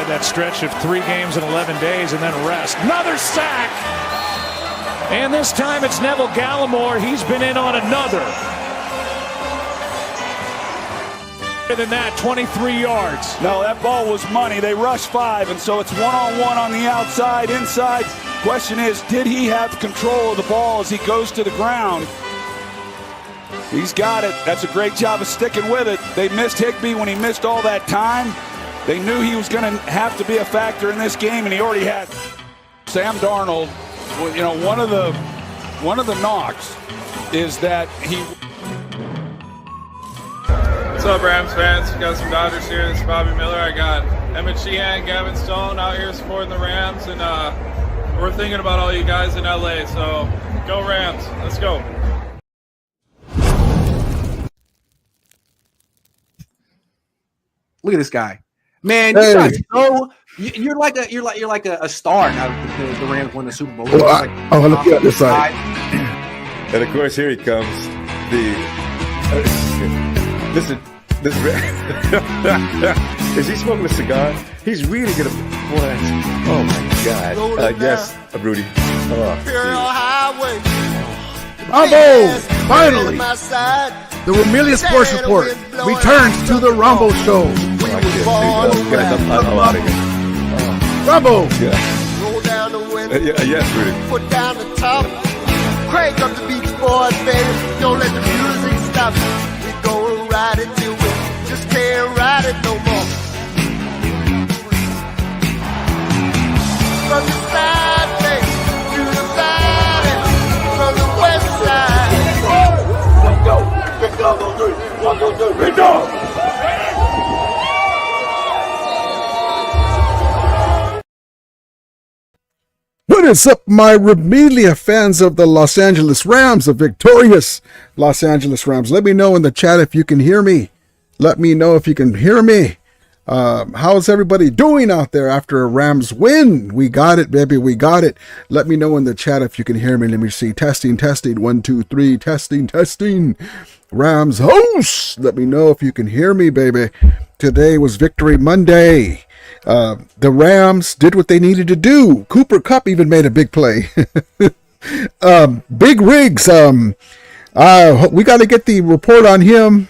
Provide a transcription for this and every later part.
that stretch of 3 games in 11 days and then rest. Another sack! And this time it's Neville Gallimore. He's been in on another. Than that, 23 yards. No, that ball was money. They rushed 5, and so it's one-on-one on the outside, inside. Question is, did he have control of the ball as he goes to the ground? He's got it. That's a great job of sticking with it. They missed Higbee when he missed all that time. They knew he was going to have to be a factor in this game, and he already had. Sam Darnold, you know, one of the knocks is that he. What's up, Rams fans? We got some Dodgers here. This is Bobby Miller. I got Emmett Sheehan, Gavin Stone out here supporting the Rams, and we're thinking about all you guys in LA. So go Rams. Let's go. Look at this guy, man. You guys you're like a star now. The Rams won the Super Bowl. Well, look at this side. And of course, here he comes. Listen, this is he smoking a cigar? He's really gonna. What? Oh my God! Yes, Rudy. Rumble! Finally! The Rumillia Sports Report returns to the Rumble Show. Rumble! Roll down the window. Yes, Rudy. Put down the top. Crank up the Beach Boys, baby. Don't let the music stop. We gon' ride it till we just can't ride it no more. From the side face to the valley, from the west side. Let's go. Let's go. 1, 2, 3. Let's go. What is up, my Rumillia fans of the Los Angeles Rams, the victorious Los Angeles Rams? Let me know in the chat if you can hear me. Let me know if you can hear me. How's everybody doing out there after a Rams win? We got it, baby. We got it. Let me know in the chat if you can hear me. Let me see. Testing. 1, 2, 3. Testing. Rams host. Let me know if you can hear me, baby. Today was Victory Monday. The Rams did what they needed to do. Cooper Kupp even made a big play. Big Riggs. We got to get the report on him.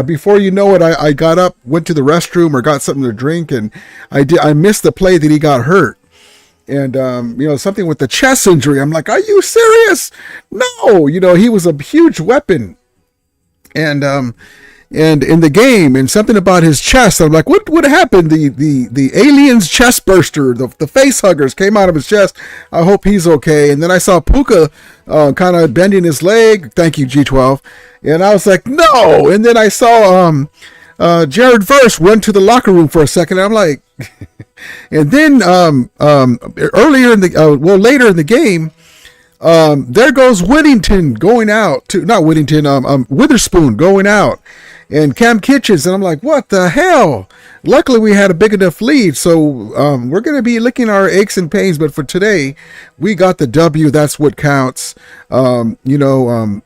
Before you know it, I got up, went to the restroom or got something to drink, and I missed the play that he got hurt. And, something with the chest injury. I'm like, are you serious? No, he was a huge weapon. And in the game, and something about his chest. I'm like, what happened? The alien's chest burster, the face huggers came out of his chest. I hope he's okay. And then I saw Puka kind of bending his leg. Thank you, G12. And I was like, no. And then I saw Jared Verse run to the locker room for a second. I'm like, and then later in the game, there goes Whittington going out to not Whittington, Witherspoon going out. And Cam Kitchens, and I'm like, what the hell? Luckily, we had a big enough lead, so we're going to be licking our aches and pains. But for today, we got the W. That's what counts. We are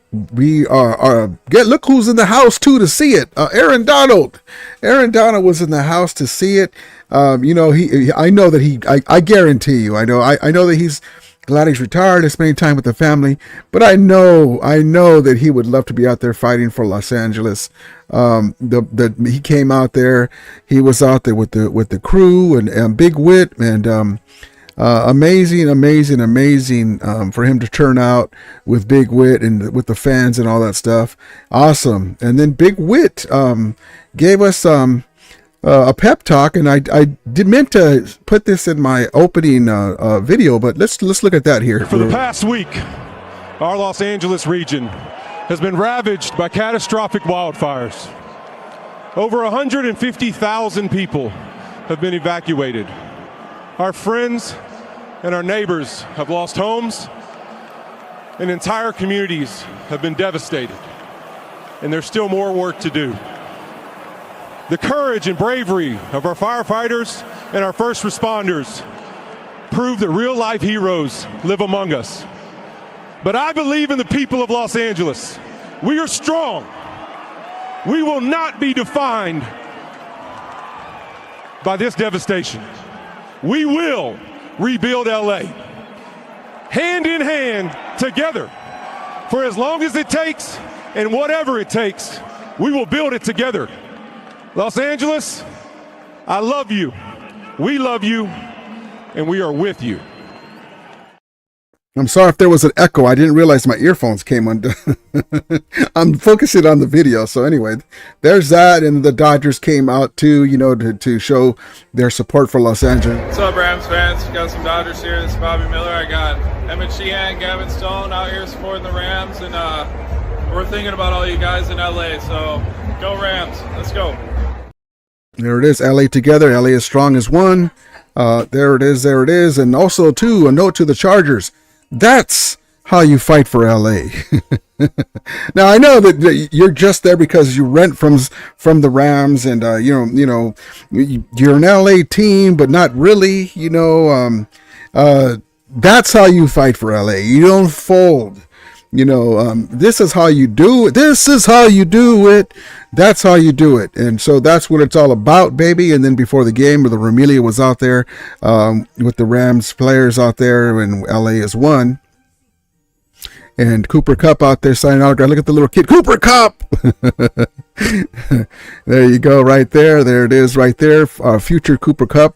look who's in the house too to see it. Aaron Donald. Aaron Donald was in the house to see it. I know that I guarantee you. I know that he's glad he's retired and spending time with the family, but I know that he would love to be out there fighting for Los Angeles. He came out there, he was out there with the crew and Big Wit, and amazing for him to turn out with Big Wit and with the fans and all that stuff. Awesome. And then Big Wit gave us a pep talk, and I did meant to put this in my opening video, but let's look at that here. For the past week, our Los Angeles region has been ravaged by catastrophic wildfires. Over 150,000 people have been evacuated. Our friends and our neighbors have lost homes, and entire communities have been devastated. And there's still more work to do. The courage and bravery of our firefighters and our first responders prove that real-life heroes live among us. But I believe in the people of Los Angeles. We are strong. We will not be defined by this devastation. We will rebuild LA, hand in hand, together. For as long as it takes and whatever it takes, we will build it together. Los Angeles, I love you. We love you, and we are with you. I'm sorry if there was an echo. I didn't realize my earphones came undone. I'm focusing on the video. So anyway, there's that. And the Dodgers came out too, to show their support for Los Angeles. What's up, Rams fans? Got some Dodgers here. This is Bobby Miller. I got Emmett Sheehan, Gavin Stone out here supporting the Rams. And we're thinking about all you guys in LA. So go Rams. Let's go. There it is. LA together. LA is strong as one. There it is. There it is. And also, too, a note to the Chargers. That's how you fight for LA. Now I know that you're just there because you rent from the Rams, and you're an LA team, but not really. That's how you fight for LA. You don't fold. This is how you do it. This is how you do it. That's how you do it. And so that's what it's all about, baby. And then before the game, the Remilia was out there with the Rams players out there, and LA is one. And Cooper Kupp out there signing autograph. Look at the little kid, Cooper Kupp. There you go, right there. There it is, right there. Future Cooper Kupp.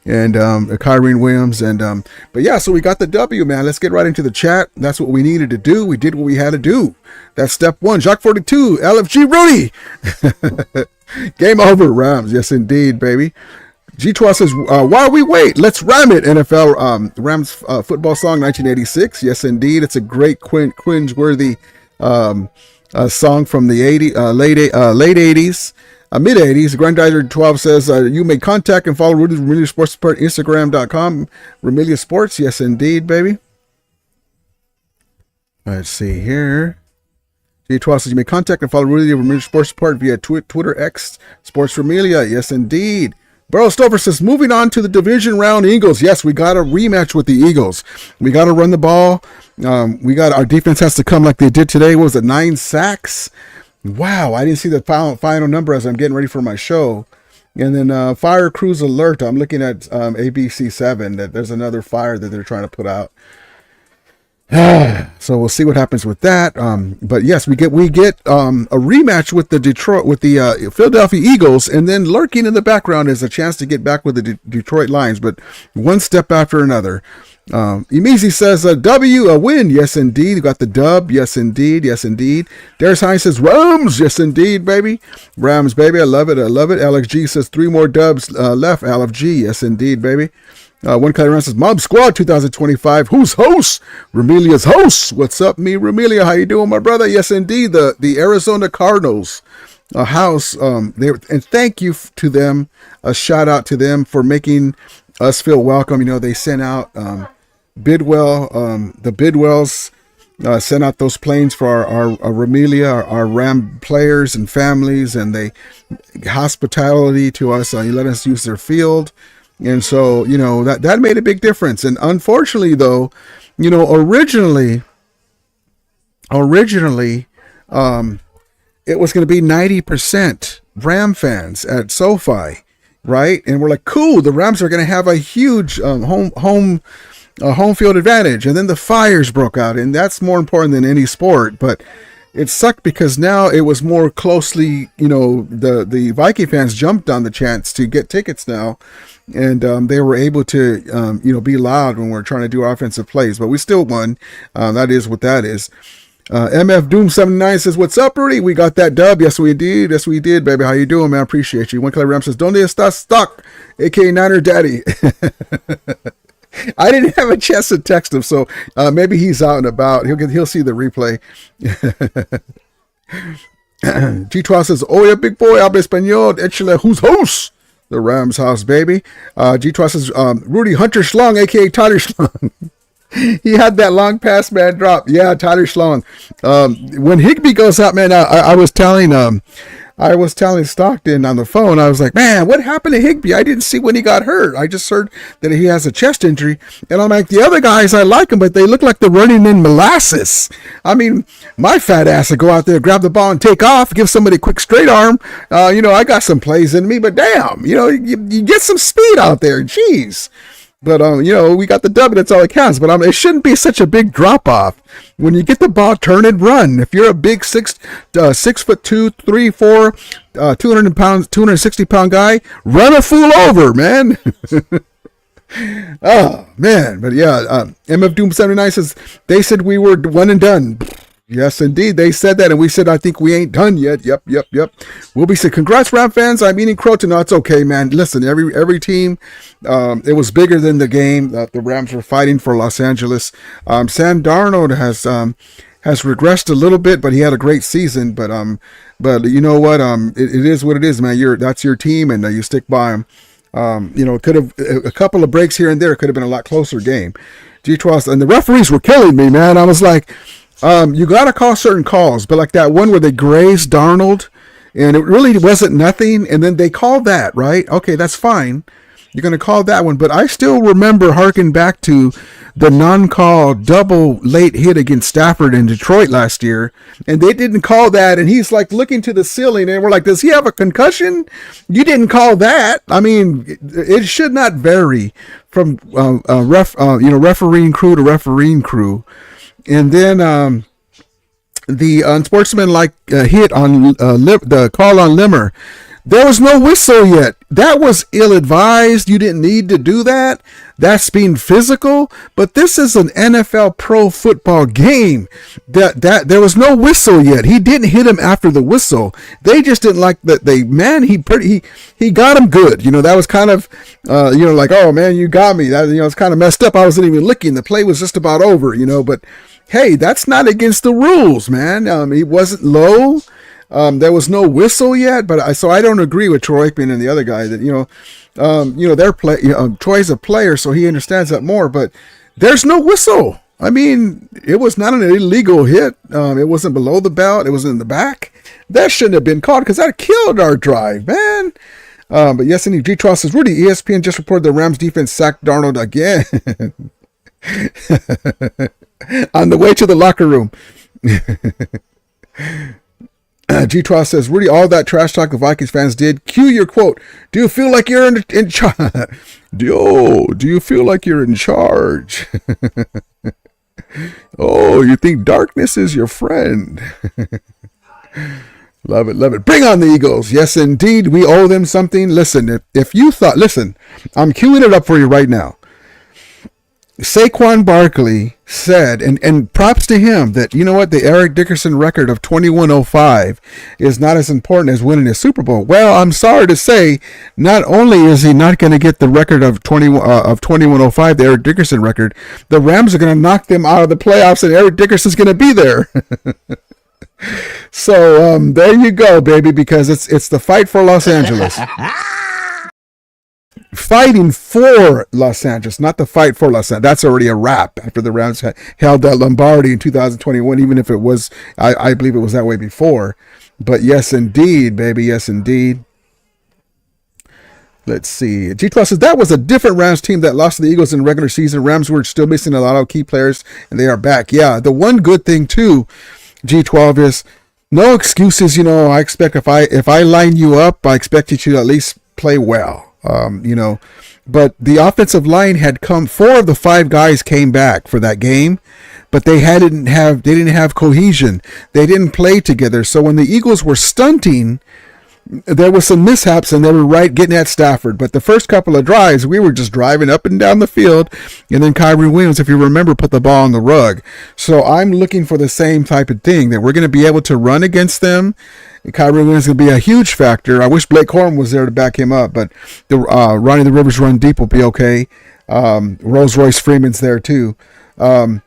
And Kyrie Williams, but yeah, so we got the W, man. Let's get right into the chat. That's what we needed to do. We did what we had to do. That's step one. Jacques 42, LFG Rudy. Game over, Rams. Yes, indeed, baby. G12 says, while we wait, let's ram it. NFL Rams football song, 1986. Yes, indeed. It's a great cringe-worthy song from the late 80s. Mid-80s, Grandizer 12 says, you may contact and follow Rudy's Remilia Sports Support, Instagram.com. Remilia Sports, yes indeed, baby. Let's see here. G12 says, you may contact and follow Rudy Remilia Sports Support via Twitter X, Sports Remilia, yes indeed. Burrow Stover says, moving on to the division round Eagles. Yes, we got a rematch with the Eagles. We got to run the ball. Our defense has to come like they did today. What was it, 9 sacks? Wow, I didn't see the final number as I'm getting ready for my show. And then fire crews alert. I'm looking at ABC7 that there's another fire that they're trying to put out. So we'll see what happens with that. But yes, we get a rematch with the Philadelphia Eagles, and then lurking in the background is a chance to get back with the Detroit Lions, but one step after another. Emizi says a W, a win. Yes, indeed. You got the dub. Yes, indeed. Yes, indeed. Darius Hines says Rams. Yes, indeed, baby. Rams, baby. I love it. I love it. Alex G says 3 more dubs left. Alex G. Yes, indeed, baby. One kind of says Mob Squad 2025. Who's host? Remilia's host. What's up, me, Remilia? How you doing, my brother? Yes, indeed. The Arizona Cardinals house. And thank you to them. A shout out to them for making us feel welcome. They sent out Bidwell, the Bidwells sent out those planes for our Remilia, our Ram players and families, and they hospitality to us. You let us use their field, and so that made a big difference. And unfortunately, though, originally, it was going to be 90% Ram fans at SoFi. Right, and we're like, cool. The Rams are going to have a huge home field advantage, and then the fires broke out, and that's more important than any sport. But it sucked because now it was more closely, the Viking fans jumped on the chance to get tickets now, and they were able to, be loud when we're trying to do offensive plays. But we still won. That is what that is. MF Doom 79 says, what's up, Rudy? We got that dub. Yes, we did. Yes, we did, baby. How you doing, man? Appreciate you. One Clay Ram says, Donde estás stuck? AKA Niner Daddy. I didn't have a chance to text him, so maybe he's out and about. He'll see the replay. G12 says, oye, big boy, habla español. Échale, who's host? The Rams house, baby. G12 says, Rudy Hunter Schlong, AKA Tyler Schlong. He had that long pass man drop. Yeah, Tyler Schlong. When Higbee goes out, man, I was telling I was telling Stockton on the phone, I was like, man, what happened to Higbee? I didn't see when he got hurt. I just heard that he has a chest injury. And I'm like, the other guys, I like them, but they look like they're running in molasses. I mean, my fat ass would go out there, grab the ball and take off, give somebody a quick straight arm. I got some plays in me, but damn, you get some speed out there. Jeez. But, we got the W. That's all that counts. But it shouldn't be such a big drop off. When you get the ball, turn and run. If you're a big 6'2", 3, 4, 260 pound guy, run a fool over, man. Oh, man. But yeah, MF Doom 79 says, they said we were one and done. Yes, indeed. They said that, and we said, I think we ain't done yet. Yep. We'll be saying, congrats, Ram fans. I'm eating croton. No, it's okay, man. Listen, every team, it was bigger than the game. The Rams were fighting for Los Angeles. Sam Darnold has regressed a little bit, but he had a great season. But you know what? It is what it is, man. That's your team, and you stick by them. It could have a couple of breaks here and there. It could have been a lot closer game. G12, and the referees were killing me, man. I was like, you got to call certain calls, but like that one where they grazed Darnold and it really wasn't nothing. And then they called that, right? Okay, that's fine. You're going to call that one. But I still remember harking back to the non-call double late hit against Stafford in Detroit last year. And they didn't call that. And he's like looking to the ceiling and we're like, does he have a concussion? You didn't call that. I mean, it should not vary from, refereeing crew to refereeing crew. And then the unsportsmanlike hit on the call on Limmer. There was no whistle yet. That was ill-advised. You didn't need to do that. That's being physical. But this is an NFL pro football game. That there was no whistle yet. He didn't hit him after the whistle. They just didn't like that. He got him good. That was kind of like, oh man, you got me. That it's kind of messed up. I wasn't even looking. The play was just about over. But hey, that's not against the rules, man. He wasn't low. There was no whistle yet, but I don't agree with Troy Aikman and the other guy that Troy's a player, so he understands that more. But there's no whistle. I mean, it was not an illegal hit. It wasn't below the belt. It was in the back. That shouldn't have been called because that killed our drive, man. But yes, indeed, G. Tross says, Rudy, ESPN just reported the Rams defense sacked Darnold again. On the way to the locker room. G. Tross says, Rudy, all that trash talk the Vikings fans did. Cue your quote. Do you feel like you're in charge? Do you feel like you're in charge? Oh, you think darkness is your friend? Love it. Bring on the Eagles. Yes, indeed. We owe them something. Listen, if you thought, I'm queuing it up for you right now. Saquon Barkley said, and props to him, that, you know what, the Eric Dickerson record of 2105 is not as important as winning a Super Bowl. Well, I'm sorry to say, not only is he not going to get the record of 2105, the Eric Dickerson record, the Rams are going to knock them out of the playoffs, and Eric Dickerson's going to be there. So there you go, baby, because it's the fight for Los Angeles. Fighting for Los Angeles, not the fight for Los Angeles. That's already a wrap after the Rams held that Lombardi in 2021, even if it was, I believe it was that way before. But yes, indeed, baby. Yes, indeed. Let's see. G12 says, that was a different Rams team that lost to the Eagles in regular season. Rams were still missing a lot of key players, and they are back. Yeah, the one good thing, too, G12, is no excuses. I expect if I line you up, I expect you to at least play well. But the offensive line had come. 4 of the 5 guys came back for that game, but they didn't have cohesion. They didn't play together. So when the Eagles were stunting, there was some mishaps, and they were getting at Stafford. But the first couple of drives, we were just driving up and down the field, and then Kyrie Williams, if you remember, put the ball on the rug. So I'm looking for the same type of thing, that we're going to be able to run against them. Kyrie Williams is going to be a huge factor. I wish Blake Corum was there to back him up, but the Ronnie the Rivers run deep will be okay. Rolls Royce Freeman's there too. And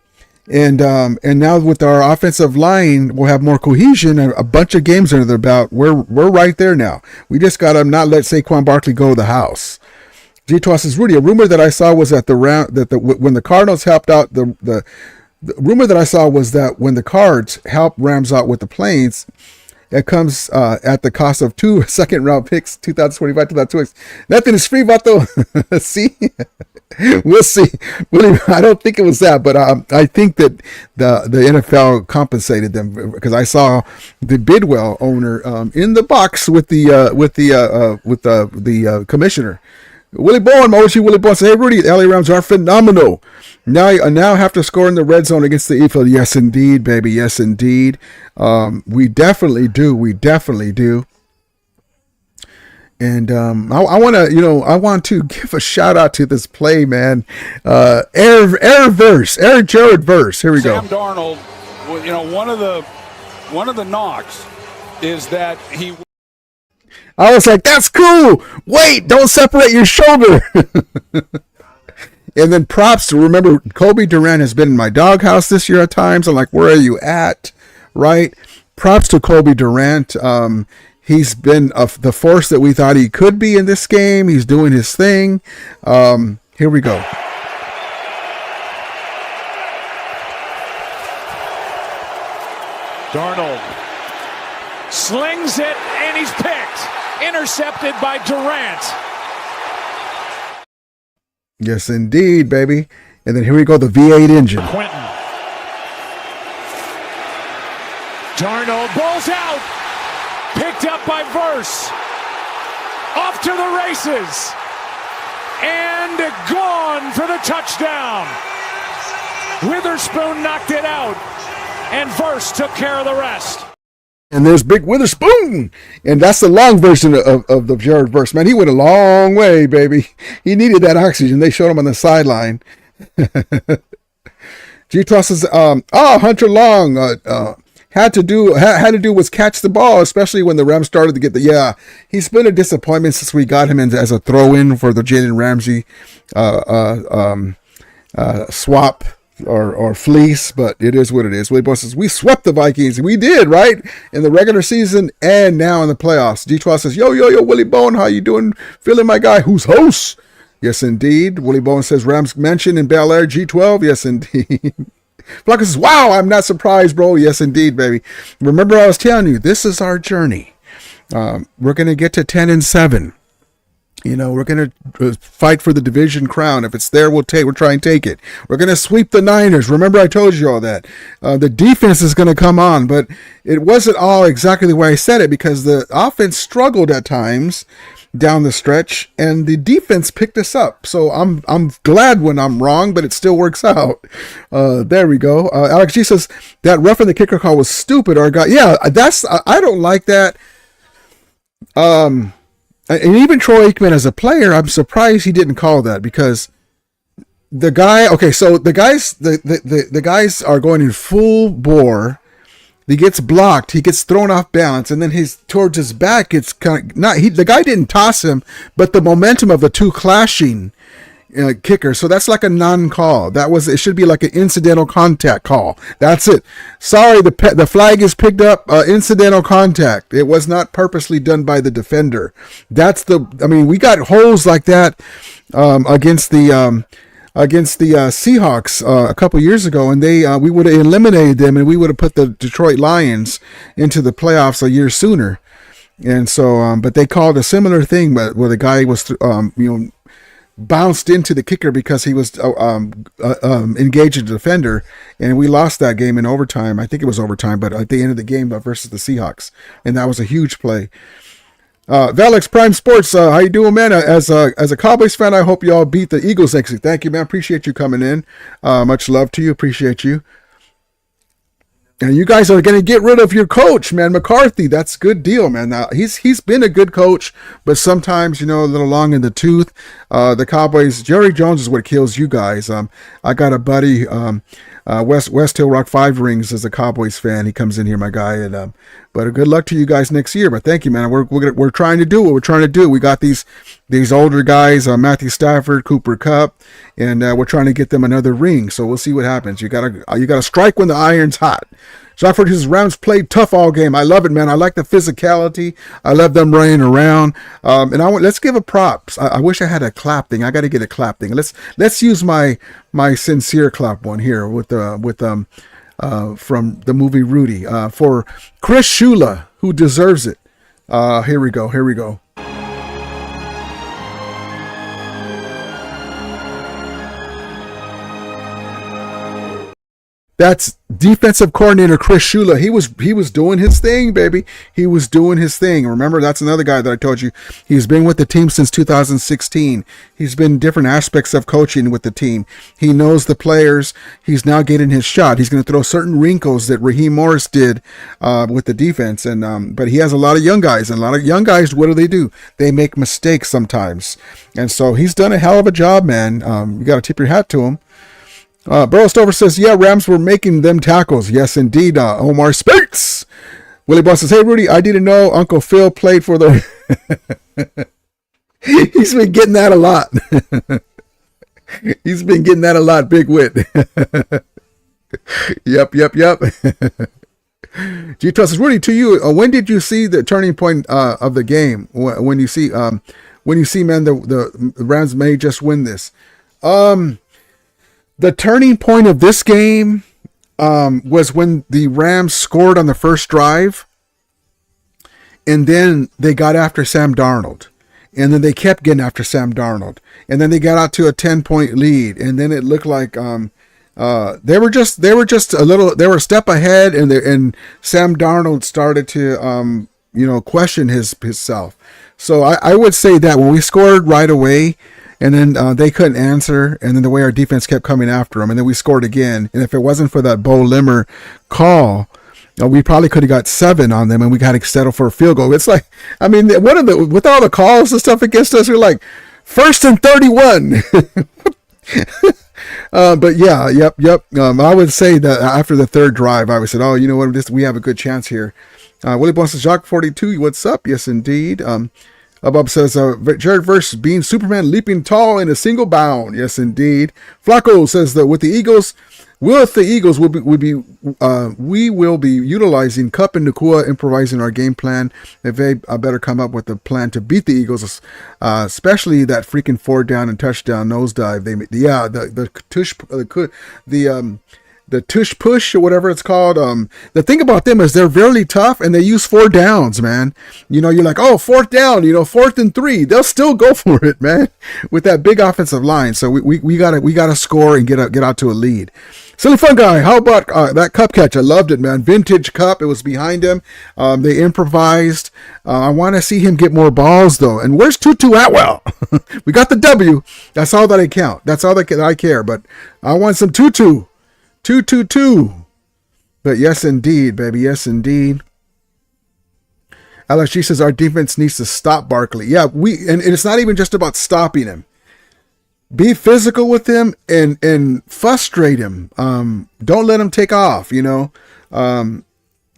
now with our offensive line, we'll have more cohesion and a bunch of games under their belt. We're right there now. We just got to not let Saquon Barkley go to the house. G12 says, Rudy, a rumor that I saw was that when the Cardinals helped out the rumor that I saw was that when the Cards helped Rams out with the Planes, It comes at the cost of 2 second-round picks, 2025, 2026. Nothing is free, Vato. See? We'll see. I don't think it was that, but I think that the NFL compensated them because I saw the Bidwell owner in the box with the commissioner. Willie Bowen, Mochi Willie Bowen said, "Hey Rudy, the LA Rams are phenomenal. Now have to score in the red zone against the E-field." Yes, indeed, baby. Yes, indeed. We definitely do. We definitely do. And I want to give a shout out to this play, man. Air Jared Verse. Here we go. Sam Darnold, one of the knocks is that he. I was like, that's cool. Wait, don't separate your shoulder. And then props to remember Kobe Durant has been in my doghouse this year at times. I'm like, where are you at? Right? Props to Kobe Durant. He's been the force that we thought he could be in this game. He's doing his thing. Here we go. Darnold slings it, and he's picked. Intercepted by Durant. Yes, indeed, baby. And then here we go, the V8 engine. Quentin. Darnold balls out. Picked up by Verse. Off to the races. And gone for the touchdown. Witherspoon knocked it out. And Verse took care of the rest. And there's Big Witherspoon. And that's the long version of the Jared Verse. Man, he went a long way, baby. He needed that oxygen. They showed him on the sideline. G-Toss says, Hunter Long had to do was catch the ball, especially when the Rams started to get he's been a disappointment since we got him in as a throw-in for the Jalen Ramsey swap or fleece, but it is what it is. Willie Boy says, we swept the Vikings. We did, right? In the regular season and now in the playoffs. G12 says, yo, Willie Bone, how you doing? Feeling my guy who's host? Yes, indeed. Willie Bone says, Rams mentioned in Bel Air, G12. Yes, indeed. Flocka says, wow, I'm not surprised, bro. Yes, indeed, baby. Remember I was telling you, this is our journey. We're going to get to 10-7. We're going to fight for the division crown. If it's there, we'll try and take it. We're going to sweep the Niners. Remember, I told you all that. The defense is going to come on, but it wasn't all exactly the way I said it because the offense struggled at times down the stretch, and the defense picked us up. So I'm glad when I'm wrong, but it still works out. There we go. Alex G says that roughing the kicker call was stupid. I don't like that. And even Troy Aikman as a player, I'm surprised he didn't call that because the guy. Okay, so the guys are going in full bore. He gets blocked. He gets thrown off balance, and then towards his back. It's kind of not. The guy didn't toss him, but the momentum of the two clashing kicker. So that's like a non-call. It should be like an incidental contact call. That's it. Sorry, the flag is picked up. Incidental contact. It was not purposely done by the defender. We got holes like that against the Seahawks a couple years ago, and we would have eliminated them, and we would have put the Detroit Lions into the playoffs a year sooner. And so, but they called a similar thing, but where the guy was, bounced into the kicker because he was engaged in the defender, and we lost that game in overtime. I think it was overtime, but at the end of the game versus the Seahawks, and that was a huge play. Valix Prime Sports, how you doing, man? As a Cowboys fan, I hope you all beat the Eagles next week. Thank you, man. Appreciate you coming in. Much love to you. Appreciate you. And you guys are going to get rid of your coach, man, McCarthy. That's a good deal, man. Now, he's been a good coach, but sometimes, a little long in the tooth. The Cowboys, Jerry Jones is what kills you guys. I got a buddy, West Hill Rock 5 Rings is a Cowboys fan. He comes in here, my guy. And but good luck to you guys next year. But thank you, man. We're trying to do what we're trying to do. We got these older guys, Matthew Stafford, Cooper Kupp, and we're trying to get them another ring. So we'll see what happens. You gotta strike when the iron's hot. Jofford, his Rams played tough all game. I love it, man. I like the physicality. I love them running around. Let's give a props. I wish I had a clap thing. I got to get a clap thing. Let's use my sincere clap one here with from the movie Rudy for Chris Shula, who deserves it. Here we go. That's defensive coordinator Chris Shula. He was doing his thing, baby. He was doing his thing. Remember, that's another guy that I told you. He's been with the team since 2016. He's been different aspects of coaching with the team. He knows the players. He's now getting his shot. He's going to throw certain wrinkles that Raheem Morris did with the defense. And but he has a lot of young guys, and a lot of young guys, what do? They make mistakes sometimes. And so he's done a hell of a job, man. You got to tip your hat to him. Burrow Stover says, yeah, Rams were making them tackles. Yes, indeed. Omar Spates. Willie Boss says, hey, Rudy, I didn't know Uncle Phil played for the... He's been getting that a lot. He's been getting that a lot, Big Wit. Yep. G-Tuss says, Rudy, to you, when did you see the turning point of the game? When you see, man, the Rams may just win this. The turning point of this game was when the Rams scored on the first drive, and then they got after Sam Darnold, and then they kept getting after Sam Darnold, and then they got out to a 10-point lead, and then it looked like they were just a step ahead, and Sam Darnold started to question himself. So I would say that when we scored right away, and then they couldn't answer, and then the way our defense kept coming after them, and then we scored again. And if it wasn't for that Bo Limmer call, we probably could have got 7 on them, and we got to settle for a field goal. It's like, I mean, with all the calls and stuff against us, we're like 1st and 31. But yeah, yep. I would say that after the third drive, I would say, oh, you know what, we have a good chance here. Willie Boss says, Jacques 42, what's up? Yes, indeed. Bob says, Jared Verse being Superman leaping tall in a single bound. Yes, indeed. Flacco says that we will be utilizing Cup and Nakua, improvising our game plan. If they better come up with a plan to beat the Eagles, especially that freaking 4th down and touchdown nosedive. The tush push or whatever it's called. The thing about them is they're very tough, and they use 4 downs, man. You're like, oh, 4th down, 4th and 3. They'll still go for it, man, with that big offensive line. So we gotta score and get out to a lead. Silly Fun Guy, how about that Cup catch? I loved it, man. Vintage Cup. It was behind him. They improvised. I want to see him get more balls, though. And where's Tutu Atwell? We got the W. That's all that I count. That's all that I care. But I want some Tutu. 2-2-2. But yes, indeed, baby. Yes, indeed. Alex G says our defense needs to stop Barkley. Yeah, and it's not even just about stopping him. Be physical with him and frustrate him. Don't let him take off,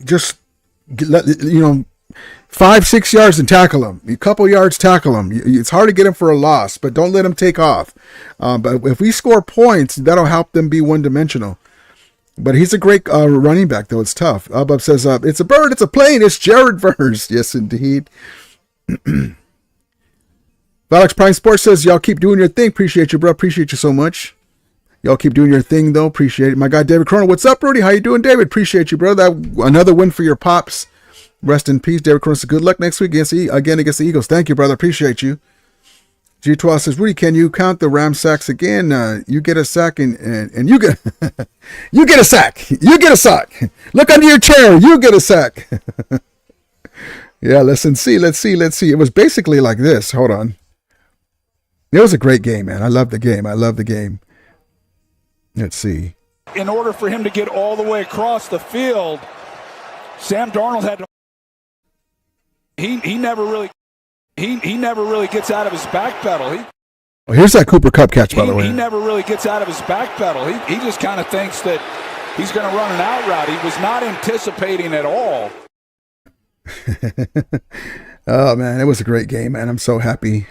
just let 5-6 yards and tackle him. A couple yards, tackle him. It's hard to get him for a loss, but don't let him take off. But if we score points, that'll help them be one-dimensional. But he's a great running back, though. It's tough. Bob says, it's a bird, it's a plane, it's Jared Verse. Yes, indeed. Alex Prime Sports says, y'all keep doing your thing. Appreciate you, bro. Appreciate you so much. Y'all keep doing your thing, though. Appreciate it. My guy, David Corona. What's up, Rudy? How you doing, David? Appreciate you, bro. Another win for your Pops. Rest in peace, David Corona. So good luck next week against the Eagles. Thank you, brother. Appreciate you. G12 says, Rudy, can you count the Ram sacks again? You get a sack and you get you get a sack. You get a sack. Look under your chair. You get a sack. Yeah, let's see. It was basically like this. Hold on. It was a great game, man. I love the game. Let's see. In order for him to get all the way across the field, Sam Darnold had to. He never really gets out of his back pedal. Here's that Cooper Cup catch, by the way. He never really gets out of his back pedal. He just kind of thinks that he's going to run an out route. He was not anticipating at all. Oh, man, it was a great game, man. I'm so happy.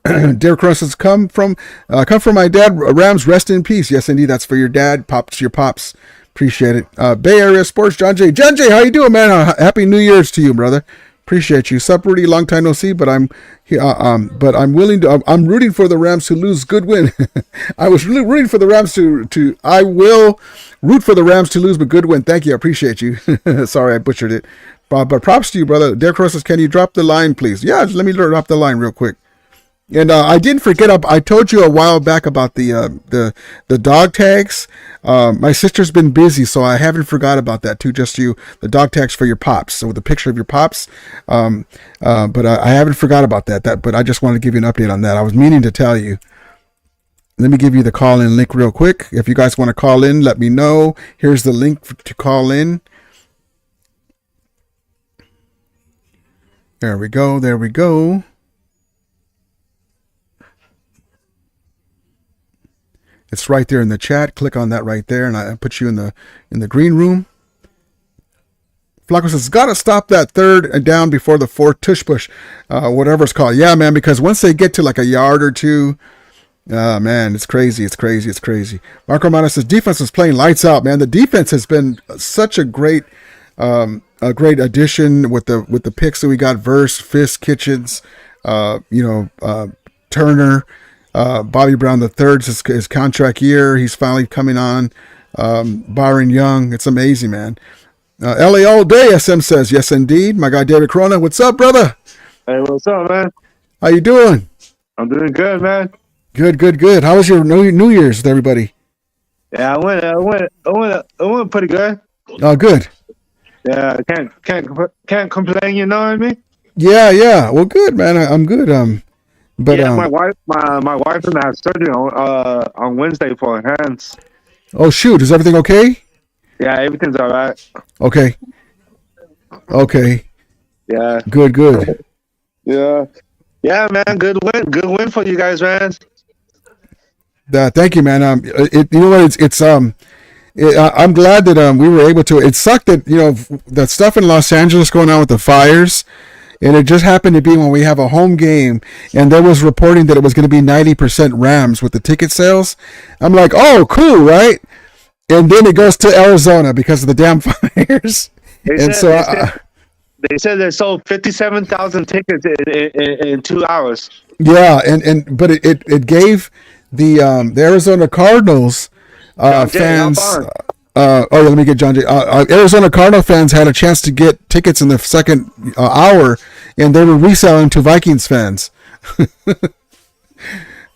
Derek Cross says, come from my dad, Rams, rest in peace. Yes, indeed, that's for your dad, your pops. Appreciate it. Bay Area Sports, John J. John J, how you doing, man? Happy New Year's to you, brother. Appreciate you. Sup, Rudy? Long time no see, but I'm rooting for the Rams to lose. Good win. I was really rooting for the Rams I will root for the Rams to lose, but good win. Thank you. I appreciate you. Sorry, I butchered it. But props to you, brother. Derek Rose says, can you drop the line, please? Yeah, let me drop the line real quick. And I didn't forget. I told you a while back about the dog tags. My sister's been busy, so I haven't forgot about that too. Just you, the dog tags for your pops. So with the picture of your pops. But I haven't forgot about that. But I just wanted to give you an update on that. I was meaning to tell you. Let me give you the call-in link real quick. If you guys want to call in, let me know. Here's the link to call in. There we go. There we go. It's right there in the chat. Click on that right there, and I put you in the green room. Flacco says, gotta stop that third and down before the fourth tush push, whatever it's called. Yeah, man, because once they get to like a yard or two, man, it's crazy. It's crazy. It's crazy. Marco Romano says, defense is playing lights out, man. The defense has been such a great addition with the picks that we got. Verse, Fisk, Kitchens, Turner. Bobby Brown III is his contract year. He's finally coming on. Byron Young. It's amazing, man. LA all day, SM says. Yes, indeed. My guy, David Corona. What's up, brother? Hey, what's up, man? How you doing? I'm doing good, man. Good. How was your New Year's with everybody? Yeah, I went pretty good. Oh, good. Yeah, can't complain, you know what I mean? Yeah. Well, good, man. I'm good. But yeah, my wife and I had surgery on Wednesday for her hands. Oh shoot, is everything okay? Yeah, everything's all right. Okay. Yeah. Good. Yeah, man. Good win for you guys, man. Thank you, man. You know what? I'm glad that we were able to. It sucked that that stuff in Los Angeles going on with the fires. And it just happened to be when we have a home game, and there was reporting that it was going to be 90% Rams with the ticket sales. I'm like, oh, cool, right? And then it goes to Arizona because of the damn fires. They said they sold 57,000 tickets in 2 hours. Yeah, but it gave the Arizona Cardinals fans. Let me get John J. Arizona Cardinal fans had a chance to get tickets in the second hour, and they were reselling to Vikings fans.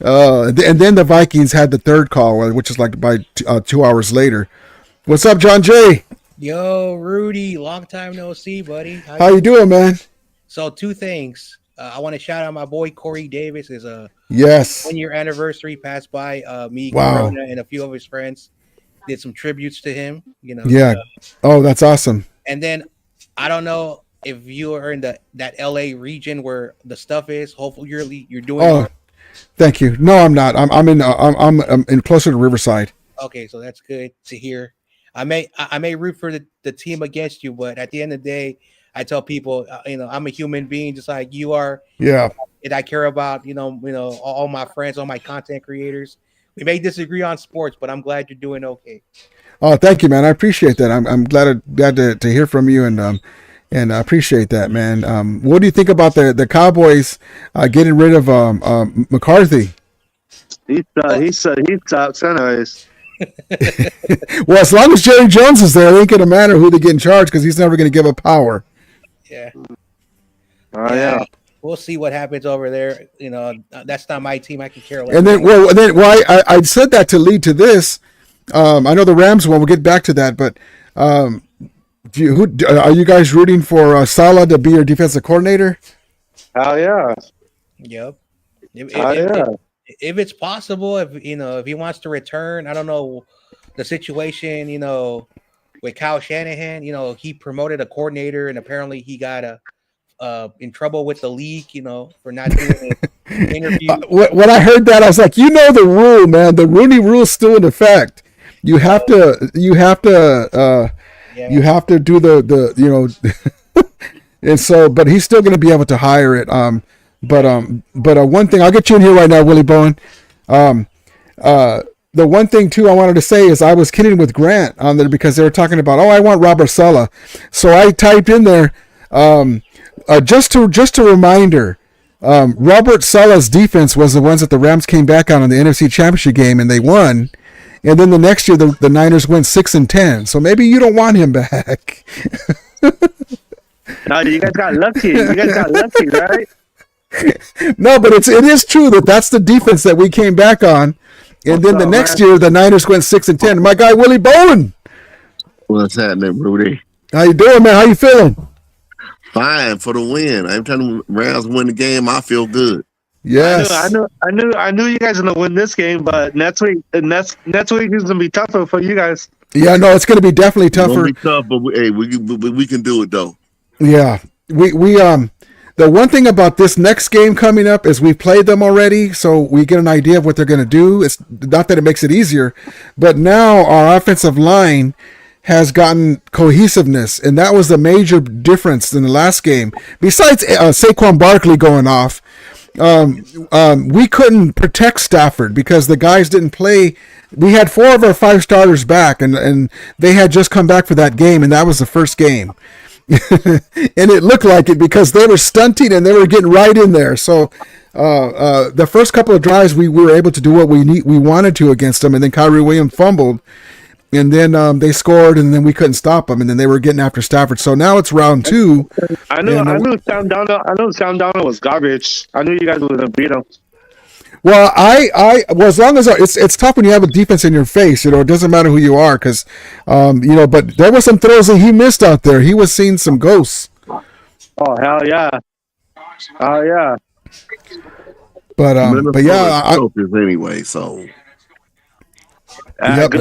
And then the Vikings had the third call, which is like by 2 hours later. What's up, John J? Yo, Rudy, long time no see, buddy. How you doing, man? So, two things. I want to shout out my boy Corey Davis. Is a 1-year anniversary passed by. Me, Corona, and a few of his friends did some tributes to him. Yeah. That's awesome. And then I don't know if you are in that LA region where the stuff is. Hopefully, you're doing. Oh, thank you. No, I'm not. I'm in closer to Riverside. Okay, so that's good to hear. I may root for the team against you, but at the end of the day, I tell people, I'm a human being just like you are. Yeah. And I care about, all my friends, all my content creators. We may disagree on sports, but I'm glad you're doing okay. Oh, thank you, man. I appreciate that. I'm glad to hear from you, and I appreciate that, man. What do you think about the Cowboys getting rid of McCarthy? He sucks anyways. Well, as long as Jerry Jones is there, it ain't gonna matter who they get in charge because he's never gonna give up power. Yeah. Yeah. We'll see what happens over there. That's not my team. I can care less. And then, I said that to lead to this. I know the Rams one. We'll get back to that, but are you guys rooting for Saleh to be your defensive coordinator? Hell yeah. Yep. If it's possible, if he wants to return, I don't know the situation. With Kyle Shanahan, he promoted a coordinator, and apparently he got in trouble with the league, for not doing an interview. When I heard that, I was like, the rule, man. The Rooney Rule is still in effect. You have to do the and so, but he's still going to be able to hire it. But one thing, I'll get you in here right now, Willie Bowen. The one thing too I wanted to say is I was kidding with Grant on there because they were talking about, I want Robert Saleh. So I typed in there, just a reminder, Robert Saleh's defense was the ones that the Rams came back on in the NFC Championship game and they won. And then the next year the Niners went 6-10. So maybe you don't want him back. No, you guys got lucky. You guys got lucky, right? No, but it is true that's the defense that we came back on, and then the next year the Niners went 6-10. My guy Willie Bowen. What's happening, Rudy? How you doing, man? How you feeling? Fine for the win. Every time the Rams win the game, I feel good. Yes, I knew you guys are gonna win this game, but next week is gonna be tougher for you guys. Yeah, no, it's going to be definitely It's gonna tougher. be tough, but we can do it though. Yeah, we the one thing about this next game coming up is we've played them already, so we get an idea of what they're going to do. It's not that it makes it easier, but now our offensive line has gotten cohesiveness, and that was the major difference in the last game. Besides Saquon Barkley going off, we couldn't protect Stafford because the guys didn't play. We had 4 of our 5 starters back, and they had just come back for that game, and that was the first game. And it looked like it because they were stunting and they were getting right in there. So the first couple of drives we were able to do what we wanted to against them, and then Kyrie Williams fumbled, and then they scored, and then we couldn't stop them, and then they were getting after Stafford. So now it's round 2. I knew Sam Darnold was garbage. I knew you guys were gonna beat him. Well, well, as long as it's tough when you have a defense in your face, it doesn't matter who you are, because, but there were some throws that he missed out there. He was seeing some ghosts. Oh hell yeah! Oh yeah! But yeah, anyway. So, yep.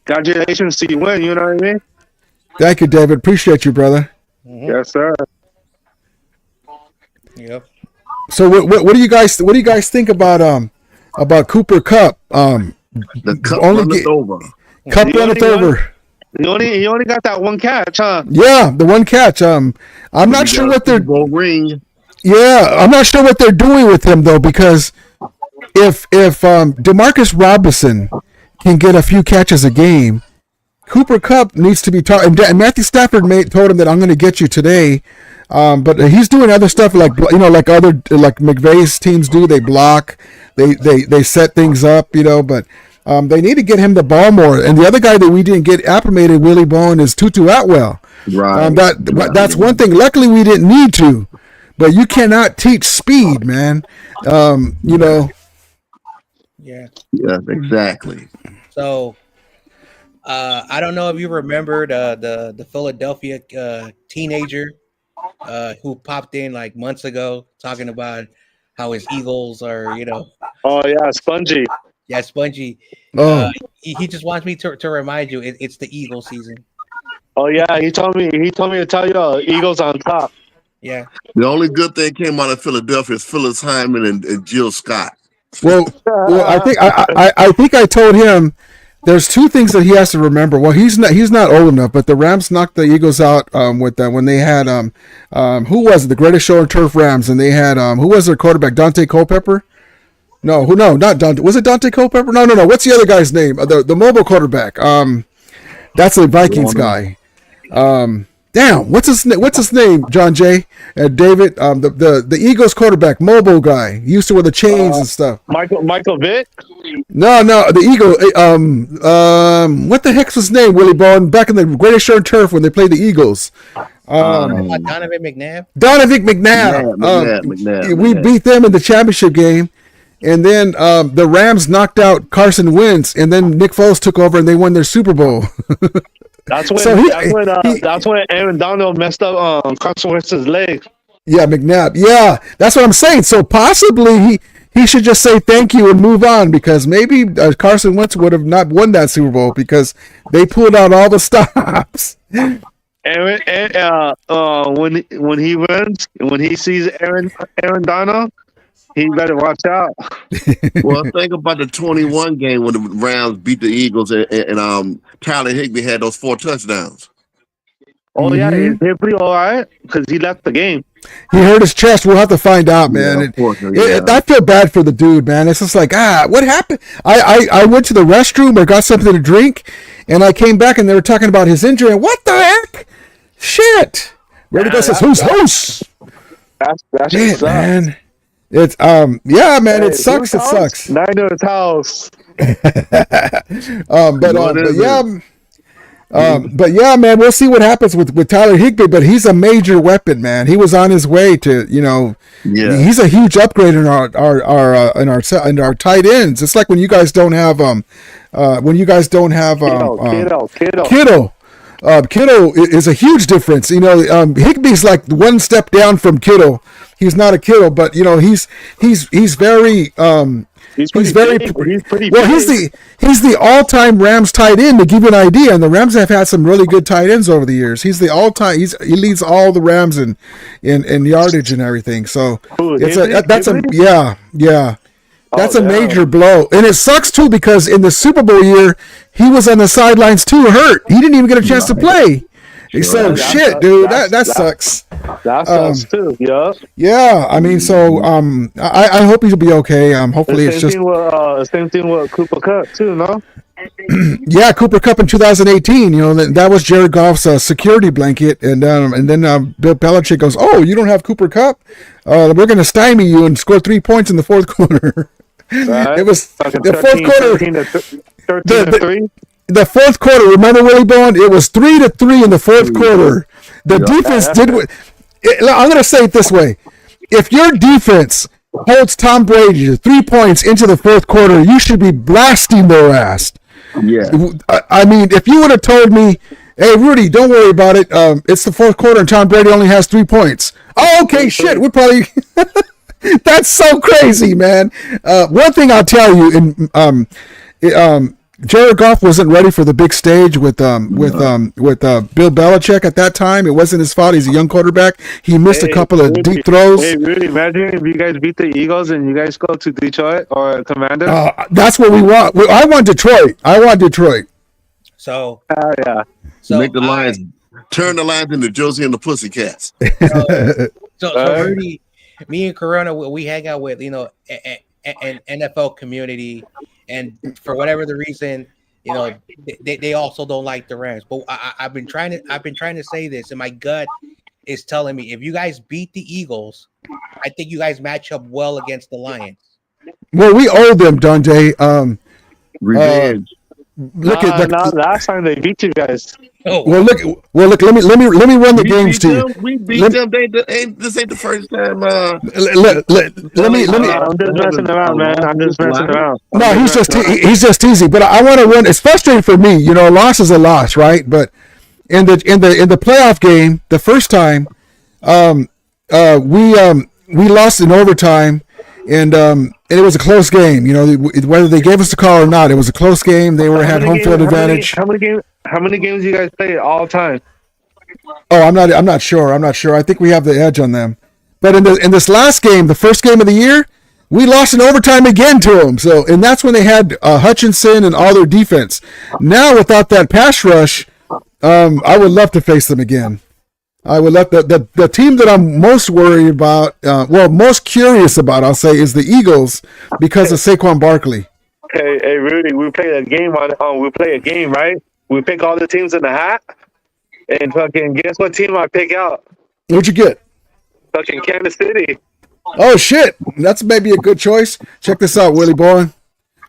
Congratulations to you win. You know what I mean? Thank you, David. Appreciate you, brother. Mm-hmm. Yes, sir. Yep. So what do you guys think about Cooper Kupp? The Kupp runneth over. Kupp runneth over. He only got that one catch, huh? Yeah, the one catch. I'm not sure what they're ring. Yeah, I'm not sure what they're doing with him though, because if Demarcus Robinson can get a few catches a game, Cooper Kupp needs to be taught. And Matthew Stafford told him that I'm going to get you today. But he's doing other stuff like McVay's teams do. They block, they set things up, but they need to get him the ball more. And the other guy that we didn't get acclimated, Willie Bowen, is Tutu Atwell. Right. That's one thing. Luckily, we didn't need to, but you cannot teach speed, man. Yeah. Yeah, exactly. So, I don't know if you remember the Philadelphia teenager who popped in like months ago talking about how his Eagles are, Oh yeah, Spongy. Yeah, Spongy. Oh. He just wants me to remind you it's the Eagle season. Oh yeah, he told me to tell you Eagles on top. Yeah. The only good thing came out of Philadelphia is Phyllis Hyman and Jill Scott. Well, I think I told him there's 2 things that he has to remember. Well, he's not old enough, but the Rams knocked the Eagles out with that when they had who was it? The Greatest Show on Turf Rams, and they had who was their quarterback? Dante Culpepper? No, not Dante. Was it Dante Culpepper? No. What's the other guy's name? The mobile quarterback. That's the Vikings guy. Damn, what's his name? John Jay, David, the Eagles quarterback, mobile guy. He used to wear the chains and stuff. Michael Vick? No, the Eagle. What the heck's his name? Willie Bowen back in the Greatest Show on Turf when they played the Eagles. Donovan McNabb. Donovan McNabb. We beat them in the championship game, and then the Rams knocked out Carson Wentz, and then Nick Foles took over and they won their Super Bowl. That's when Aaron Donald messed up Carson Wentz's leg. Yeah, McNabb. Yeah, that's what I'm saying. So possibly he should just say thank you and move on, because maybe Carson Wentz would have not won that Super Bowl because they pulled out all the stops. Aaron, when he sees Aaron Donald, he better watch out. Well, think about the 21 game when the Rams beat the Eagles and Tyler Higbee had those 4 touchdowns. Oh yeah, he's pretty all right because he left the game. He hurt his chest. We'll have to find out, man. I feel bad for the dude, man. It's just like, what happened? I went to the restroom or got something to drink, and I came back and they were talking about his injury. And what the heck? Shit. Ready to go says, who's? That's shit, man. It's yeah, man. It sucks. It sucks. Niner's house. But yeah. But yeah, man, we'll see what happens with Tyler Higbee. But he's a major weapon, man. He was on his way to, he's a huge upgrade in our tight ends. It's like when you guys don't have Kittle. Kittle is a huge difference. Higbee's like one step down from Kittle. He's not a Kittle, but he's very he's the all-time Rams tight end, to give you an idea. And the Rams have had some really good tight ends over the years. He's the all-time. He leads all the Rams in yardage and everything. So that's a major blow. And it sucks too, because in the Super Bowl year, he was on the sidelines too, hurt. He didn't even get a chance to play. So shit, dude, that sucks. That sucks too. Yeah. Yeah, I mean, so I hope he'll be okay. Hopefully it's just same thing with Cooper Kupp too, no? Yeah, Cooper Kupp in 2018. That was Jared Goff's security blanket, and then Bill Belichick goes, "Oh, you don't have Cooper Kupp? We're going to stymie you and score 3 points in the fourth quarter." Right. It was the fourth quarter. 13-3. The fourth quarter, remember, Willie Bowen? It was 3-3 in the fourth quarter. The defense did what. I'm going to say it this way: if your defense holds Tom Brady to 3 points into the fourth quarter, you should be blasting their ass. Yeah. I mean, if you would have told me, "Hey, Rudy, don't worry about it. It's the fourth quarter and Tom Brady only has 3 points." Oh, okay, shit. We're probably. That's so crazy, man. One thing I'll tell you, Jared Goff wasn't ready for the big stage with Bill Belichick at that time. It wasn't his fault. He's a young quarterback. He missed a couple of deep throws. Hey, Rudy, imagine if you guys beat the Eagles and you guys go to Detroit or Commanders. That's what we want. I want Detroit. So, yeah. So make the Lions turn the Lions into Josie and the Pussycats. So Rudy, me and Corona, we hang out with an NFL community. And for whatever the reason, they also don't like the Rams. But I've been trying to say this, and my gut is telling me if you guys beat the Eagles, I think you guys match up well against the Lions. Well, we owe them, Dante. Revenge. Look at last time they beat you guys. Oh. Well, look. Let me run the games to you. We beat them. This ain't the first time. Let me. I'm just messing around, man. I'm just messing around. No, he's just teasing. But I want to run. It's frustrating for me. A loss is a loss, right? But in the playoff game, the first time, we lost in overtime, and it was a close game. Whether they gave us the call or not, it was a close game. They had home field advantage. How many games you guys play all time? Oh, I'm not sure. I think we have the edge on them. But in this last game, the first game of the year, we lost in overtime again to them. So, and that's when they had Hutchinson and all their defense. Now, without that pass rush, I would love to face them again. I would love the team that I'm most worried about, most curious about, I'll say, is the Eagles because of Saquon Barkley. Hey, Rudy, we play a game right? We pick all the teams in the hat, and fucking guess what team I pick out? What'd you get? Fucking Kansas City. Oh shit, that's maybe a good choice. Check this out, Willie Boy.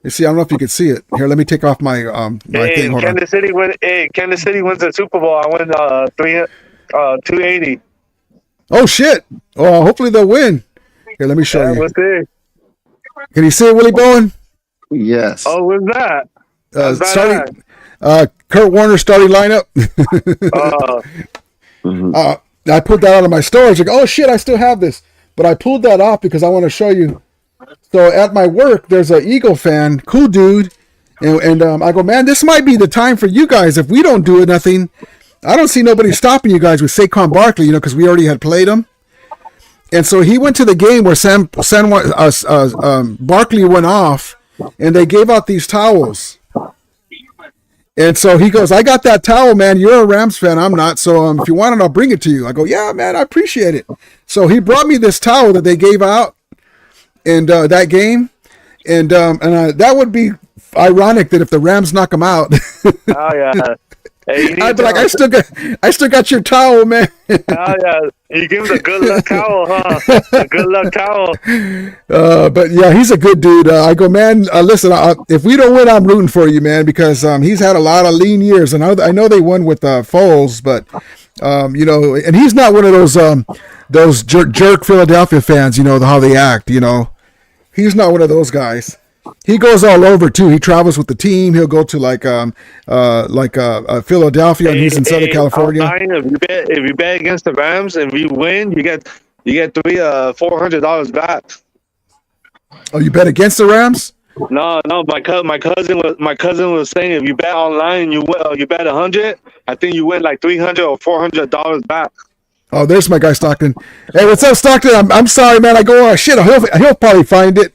You see, I don't know if you can see it. Here, let me take off my thing. Hold Kansas City wins the Super Bowl. I win 280. Oh shit! Oh, hopefully they'll win. Here, let me show you. Let's see. Can you see it, Willie Bowen? Yes. Oh, what's that? Starting. Kurt Warner starting lineup. I put that out of my storage. Like, oh shit, I still have this, but I pulled that off because I want to show you. So at my work, there's an Eagle fan, cool dude, and I go, man, this might be the time for you guys. If we don't do nothing, I don't see nobody stopping you guys with Saquon Barkley, because we already had played him. And so he went to the game where Barkley went off, and they gave out these towels. And so he goes, I got that towel, man. You're a Rams fan. I'm not. So if you want it, I'll bring it to you. I go, yeah, man, I appreciate it. So he brought me this towel that they gave out in that game. And that would be ironic that if the Rams knock them out. Oh, yeah. Hey, you need I'd be to like, tell I still got your towel, man. him. Oh, yeah. You give him the good luck towel, huh? The good luck towel. But yeah, he's a good dude. I go, man. Listen, if we don't win, I'm rooting for you, man, because he's had a lot of lean years, and I know they won with Foles, but you know, and he's not one of those jerk Philadelphia fans. You know how they act. You know, he's not one of those guys. He goes all over too. He travels with the team. He'll go to like Philadelphia, and he's in Southern California. If you bet against the Rams and we win, you get $400 back. Oh, you bet against the Rams? No, my cousin was saying if you bet online, you bet 100. I think you win like $300 or $400 back. Oh, there's my guy Stockton. Hey, what's up, Stockton? I'm sorry, man. I go, oh shit, he'll probably find it.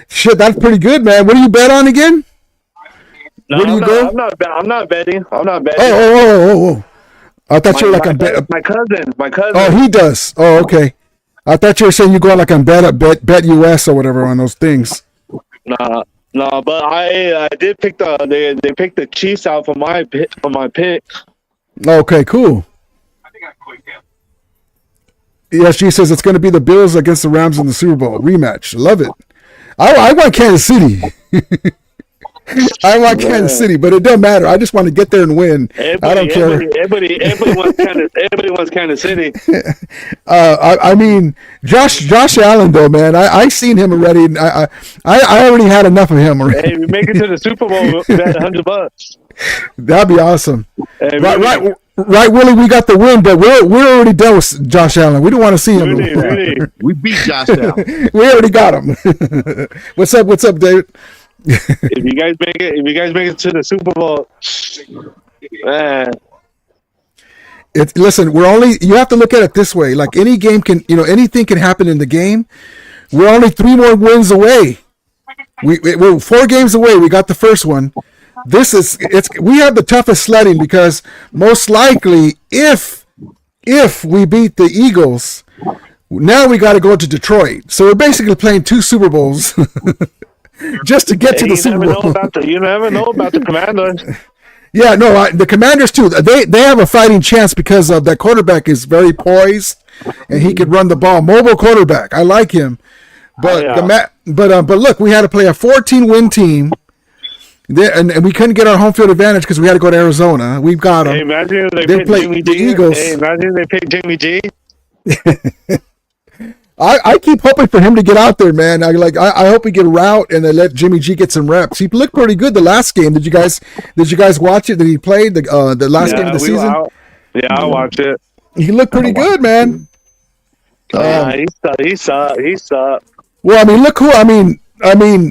Shit, that's pretty good, man. What do you bet on again? No, Where do you go? I'm not betting. Oh. I thought you were like on bet. My cousin. Oh, he does. Oh, okay. I thought you were saying you go like on bet US or whatever on those things. No, but I did pick they picked the Chiefs out for my pick. Okay, cool. Yes, she says it's going to be the Bills against the Rams in the Super Bowl rematch. Love it. I want Kansas City. I want Kansas City, but it doesn't matter. I just want to get there and win. I don't care. Everybody wants Kansas City. I mean, Josh Allen, though, man. I seen him already. I already had enough of him already. Hey, we make it to the Super Bowl. We had $100. That'd be awesome. Hey, right, Willie. We got the win, but we're already done with Josh Allen. We don't want to see him. Really. We beat Josh Allen. We already got him. What's up, David? If you guys make it to the Super Bowl, man. Listen, you have to look at it this way. Like any game anything can happen in the game. We're only 3 more wins away. We're 4 games away. We got the first one. We have the toughest sledding because most likely if we beat the Eagles, now we got to go to Detroit. So we're basically playing 2 Super Bowls. Just to get to the Super Bowl. You never know about the Commanders. Yeah, no, the Commanders too. They have a fighting chance because of that quarterback is very poised and he could run the ball. Mobile quarterback, I like him. But but look, we had to play a 14-win team, and we couldn't get our home field advantage because we had to go to Arizona. We've got them. Hey, imagine if they play the Eagles. Hey, imagine they picked Jimmy G. I keep hoping for him to get out there, man. I hope we get a route and they let Jimmy G get some reps. He looked pretty good the last game. Did you guys watch it? Did he play the last game of the season? I watched it. He looked pretty good, man. He sucked. Well, I mean, look who. I mean,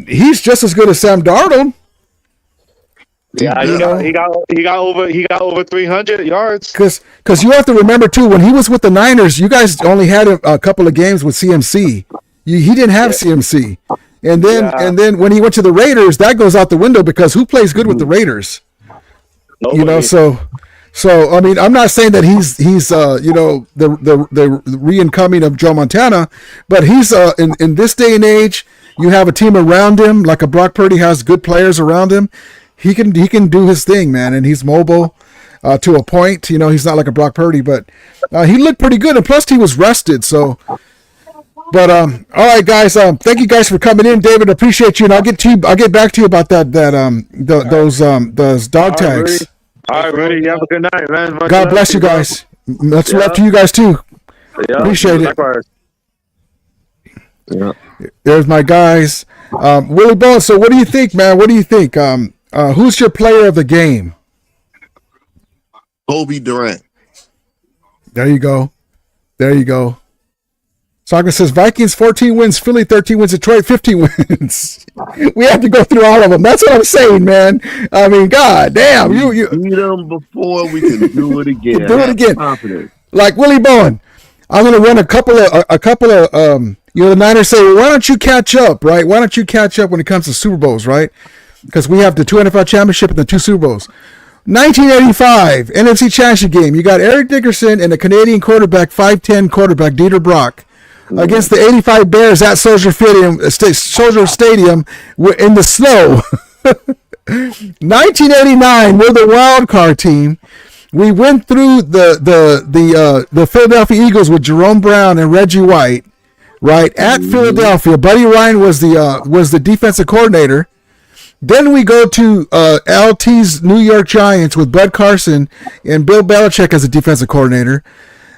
he's just as good as Sam Darnold. Yeah, he got over 300 yards. Because you have to remember too, when he was with the Niners, you guys only had a couple of games with CMC. He didn't have CMC, and then when he went to the Raiders, that goes out the window because who plays good with the Raiders? Nobody. You know, so I mean, I'm not saying that he's the re-incoming of Joe Montana, but he's in this day and age, you have a team around him like a Brock Purdy has good players around him. He can do his thing, man, and he's mobile to a point. You know, he's not like a Brock Purdy, but he looked pretty good, and plus he was rested. So, but all right, guys, thank you guys for coming in, David. Appreciate you, and I'll get back to you about those dog tags. All right, Rudy, you have a good night, man. God bless you guys. Much love to you guys too. Appreciate it. Yeah. There's my guys, Willie Bones. So, what do you think, man? What do you think? Who's your player of the game? Kobe Durant. There you go. Soccer says Vikings 14 wins, Philly 13 wins, Detroit 15 wins. We have to go through all of them. That's what I'm saying, man. I mean, God damn, you beat them before we can do it again. Do it again. Confident. Like Willie Bowen, I'm going to run a couple of the Niners say, well, why don't you catch up, right? Why don't you catch up when it comes to Super Bowls, right? Because we have the 2 NFL championship and the 2 Super Bowls. 1985 NFC Championship game. You got Eric Dickerson and the Canadian quarterback, 5'10" quarterback Dieter Brock, against the 85 Bears at Soldier Stadium in the snow. 1989, we're the wild card team. We went through the Philadelphia Eagles with Jerome Brown and Reggie White, right at Philadelphia. Buddy Ryan was the defensive coordinator. Then we go to LT's New York Giants with Bud Carson and Bill Belichick as a defensive coordinator.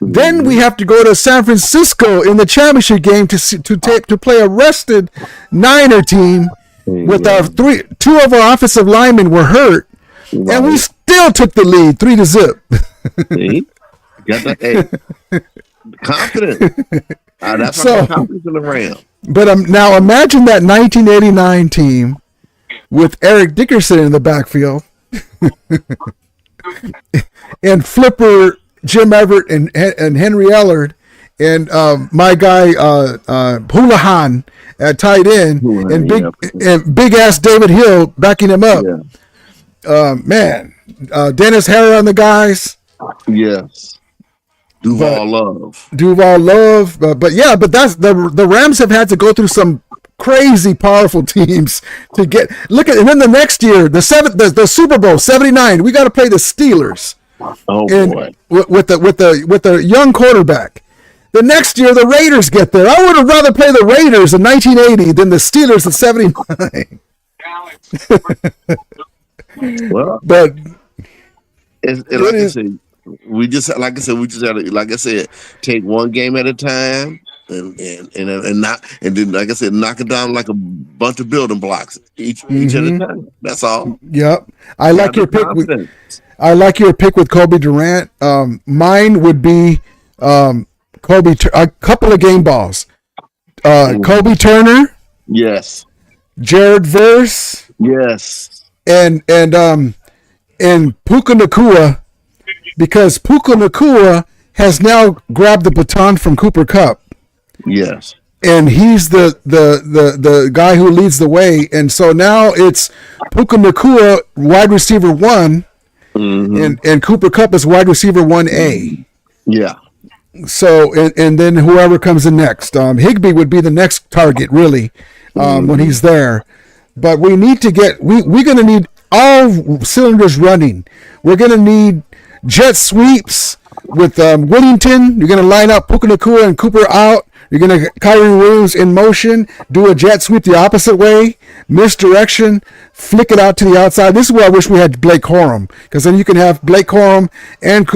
Then we have to go to San Francisco in the championship game to play a rested Niner team with our two of our offensive linemen were hurt, and we still took the lead 3-0. See? Got that? Hey, confident. That's my confidence in the Rams. But now imagine that 1989 team with Eric Dickerson in the backfield and Flipper, Jim Everett, and Henry Ellard, and my guy Houlihan at tight end, and big ass David Hill backing him up. Man, Dennis Harrer on the guys. Yes. Duval Love. But that's the Rams have had to go through some crazy powerful teams to get. Look at, and then the next year, the Super Bowl '79, we got to play the Steelers. Oh boy! With the young quarterback. The next year, the Raiders get there. I would have rather play the Raiders in 1980 than the Steelers in '79. Well, but we just had to take one game at a time and then like I said, knock it down like a bunch of building blocks each at a time. That's all. Yep. I like your pick with Kobe Durant. Mine would be Kobe. A couple of game balls. Kobe Turner. Yes. Jared Verse. Yes. And Puka Nacua, because Puka Nacua has now grabbed the baton from Cooper Kupp. Yes. And he's the guy who leads the way. And so now it's Puka Nacua, wide receiver 1, and Cooper Kupp is wide receiver 1A. Yeah. So, and then whoever comes in next. Higbee would be the next target, really, when he's there. But we need to we're going to need all cylinders running. We're going to need jet sweeps with Whittington. You're going to line up Puka Nacua and Cooper out. You're going to Kyrie Williams in motion, do a jet sweep the opposite way, misdirection, flick it out to the outside. This is where I wish we had Blake Corum, because then you can have Blake Corum and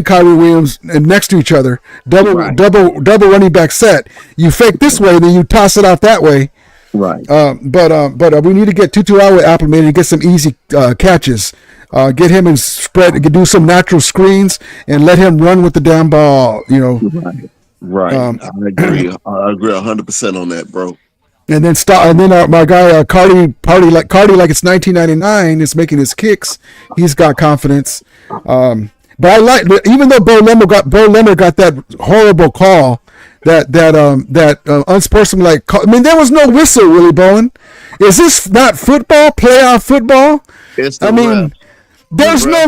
Kyrie Williams next to each other, double running back set. You fake this way, then you toss it out that way. Right. But we need to get Tutu Atwell acclimated and get some easy catches. Get him and spread, do some natural screens, and let him run with the damn ball. Right. I agree 100% on that, bro. And then my guy Cardi like it's 1999 is making his kicks. He's got confidence. But I like, even though Bo Lemmer got that horrible call, that unsportsmanlike call. I mean, there was no whistle, really, Bowen. Is this not football? Playoff football? There's no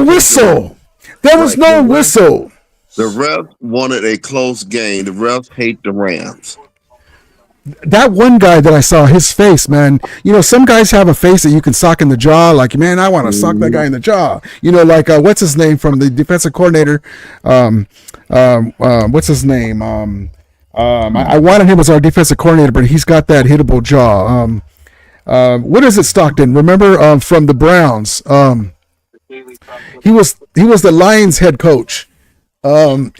whistle. There was no whistle. The refs wanted a close game. The refs hate the Rams. That one guy that I saw, his face, man. Some guys have a face that you can sock in the jaw. Like, man, I want to sock that guy in the jaw. Like what's his name from the defensive coordinator? What's his name? I wanted him as our defensive coordinator, but he's got that hittable jaw. What is it, Stockton? Remember from the Browns? He was the Lions head coach. And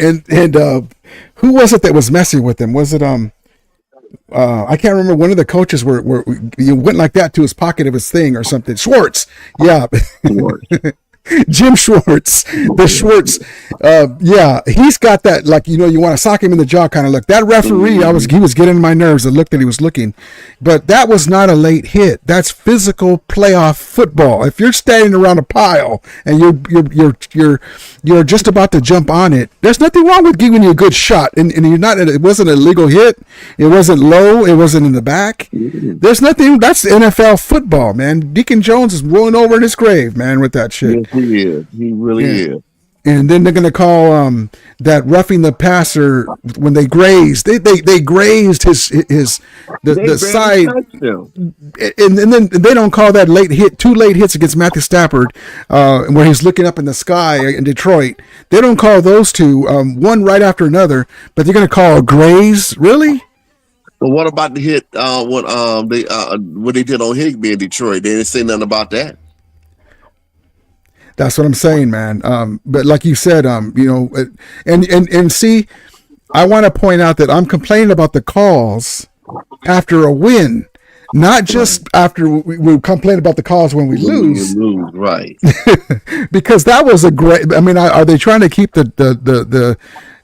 who was it that was messing with him? Was it I can't remember. One of the coaches were you went like that to his pocket of his thing or something. Schwartz, yeah. Jim Schwartz, the Schwartz, he's got that, like, you want to sock him in the jaw kind of look. That referee, he was getting on my nerves, the look that he was looking, but that was not a late hit. That's physical playoff football. If you're standing around a pile and you're just about to jump on it, there's nothing wrong with giving you a good shot, and you're not. It wasn't a legal hit. It wasn't low. It wasn't in the back. There's nothing. That's NFL football, man. Deacon Jones is rolling over in his grave, man, with that shit. Yes, he is. He really is. And then they're going to call that roughing the passer when they grazed. They grazed the side, and then they don't call that late hit. 2 late hits against Matthew Stafford, where he's looking up in the sky in Detroit. They don't call those two one right after another, but they're going to call a graze. Really? Well, what about the hit? What they did on Higbee in Detroit? They didn't say nothing about that. That's what I'm saying, man. But like you said, and see, I want to point out that I'm complaining about the calls after a win, not just after we complain about the calls when we lose. Right? Because that was a great. I mean, are they trying to keep the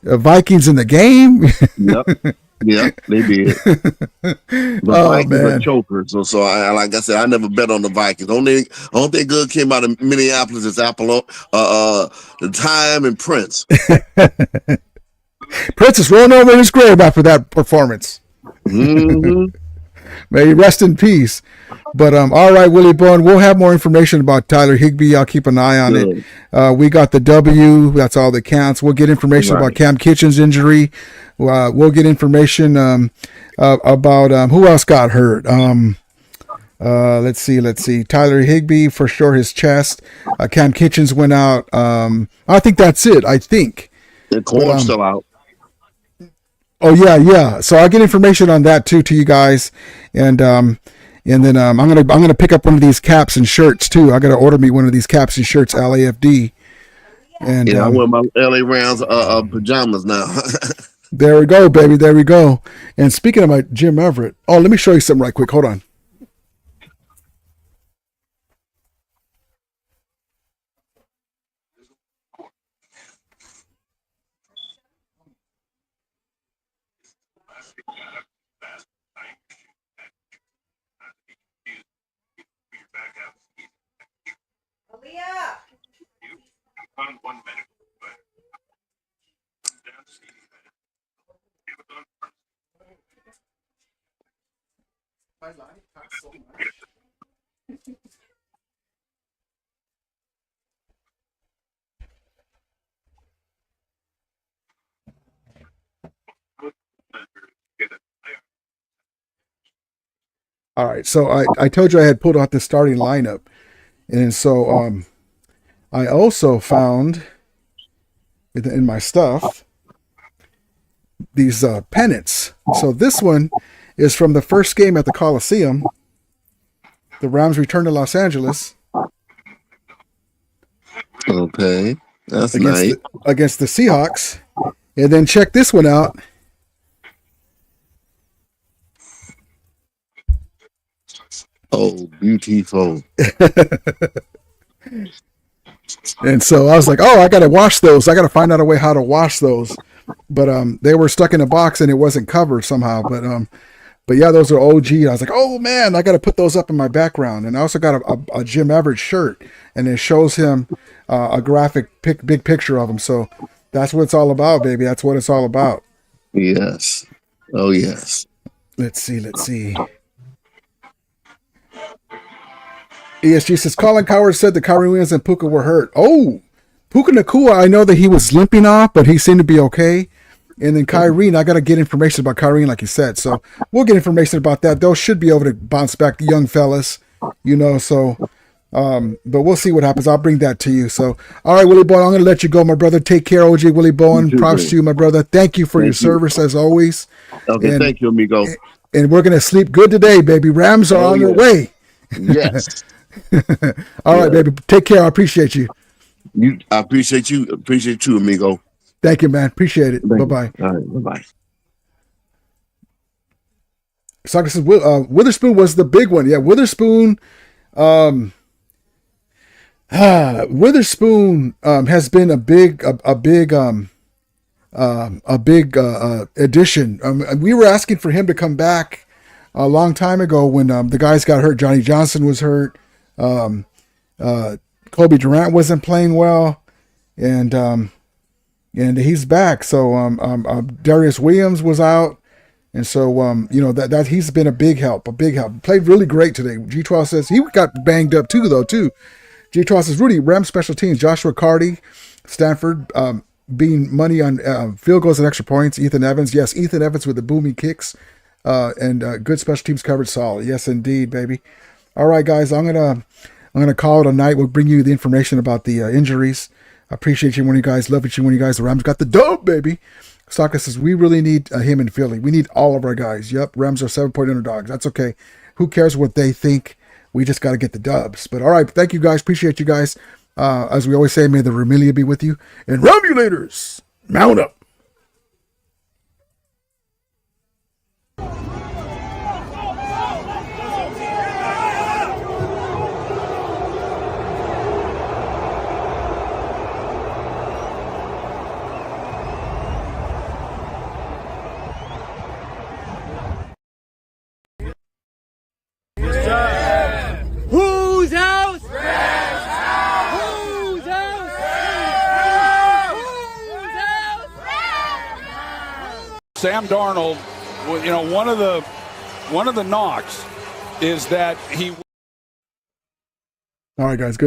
Vikings in the game? Yep. Yeah, they did. The Vikings are chokers. So I, like I said, I never bet on the Vikings. Only thing good came out of Minneapolis is the Time and Prince. Prince is rolling over in his grave after that performance. Mm-hmm. May he rest in peace. But all right, Willie Bowen, we'll have more information about Tyler Higbee. I'll keep an eye on it. We got the W. That's all that counts. We'll get information about Cam Kitchen's injury. We'll get information about who else got hurt. Let's see. Tyler Higbee, for sure, his chest. Cam Kitchens went out. I think that's it. I think. The Corn's still out. Oh yeah. So I'll get information on that too to you guys, and then I'm gonna pick up one of these caps and shirts too. I gotta order me one of these caps and shirts, LAFD. And I wear my LA Rams pajamas now. There we go, baby. There we go. And speaking of my Jim Everett, let me show you something right quick. Hold on. All right, so I told you I had pulled out the starting lineup, and so I also found in my stuff these pennants. So this one is from the first game at the Coliseum. The Rams returned to Los Angeles. Okay, that's nice. Against the Seahawks. And then check this one out. Oh, beautiful. And so I was like, I got to wash those. I got to find out a way how to wash those. But they were stuck in a box and it wasn't covered somehow. But yeah, those are OG. I was like, oh man, I got to put those up in my background. And I also got a Jim Everett shirt, and it shows him a graphic big picture of him. So that's what it's all about, baby. That's what it's all about. Yes. Oh yes. Let's see. ESG says Colin Coward said that Kyrie Williams and Puka were hurt. Oh, Puka Nacua, I know that he was limping off, but he seemed to be okay. And then Kyrie, I got to get information about Kyrie, like you said. So we'll get information about that. Those should be able to bounce back, the young fellas, so, but we'll see what happens. I'll bring that to you. So, all right, Willie Bowen, I'm going to let you go, my brother. Take care, OG Willie Bowen. Props to you, my brother. Thank you for your service, as always. Okay, thank you, amigo. And we're going to sleep good today, baby. Rams are on their way. Yes. All right, baby. Take care. I appreciate you. I appreciate you. Appreciate you, amigo. Thank you, man. Appreciate it. Bye-bye. All right, bye-bye. Soccer says Witherspoon was the big one. Yeah, Witherspoon. Witherspoon has been a big addition. We were asking for him to come back a long time ago when the guys got hurt. Johnny Johnson was hurt. Kobe Durant wasn't playing well, and he's back. So Darius Williams was out, and so that he's been a big help. Played really great today. G12 says he got banged up too. G12 says Rudy, Rams special teams, Joshua Carty, Stanford being money on field goals and extra points. Ethan Evans. Yes, Ethan Evans with the booming kicks and good special teams coverage. Solid. Yes, indeed, baby. All right, guys, I'm gonna call it a night. We'll bring you the information about the injuries. I appreciate you, one of you guys. Love you, one of you guys. The Rams got the dub, baby. Saka says we really need him in Philly. We need all of our guys. Yep, Rams are 7-point underdogs. That's okay. Who cares what they think? We just got to get the dubs. But all right, thank you guys. Appreciate you guys. As we always say, may the Ramilia be with you. And Romulators, mount up. Who's house? Rams house. Who's house? Who's house? Sam Darnold, you know, one of the knocks is that he. All right, guys. Good night.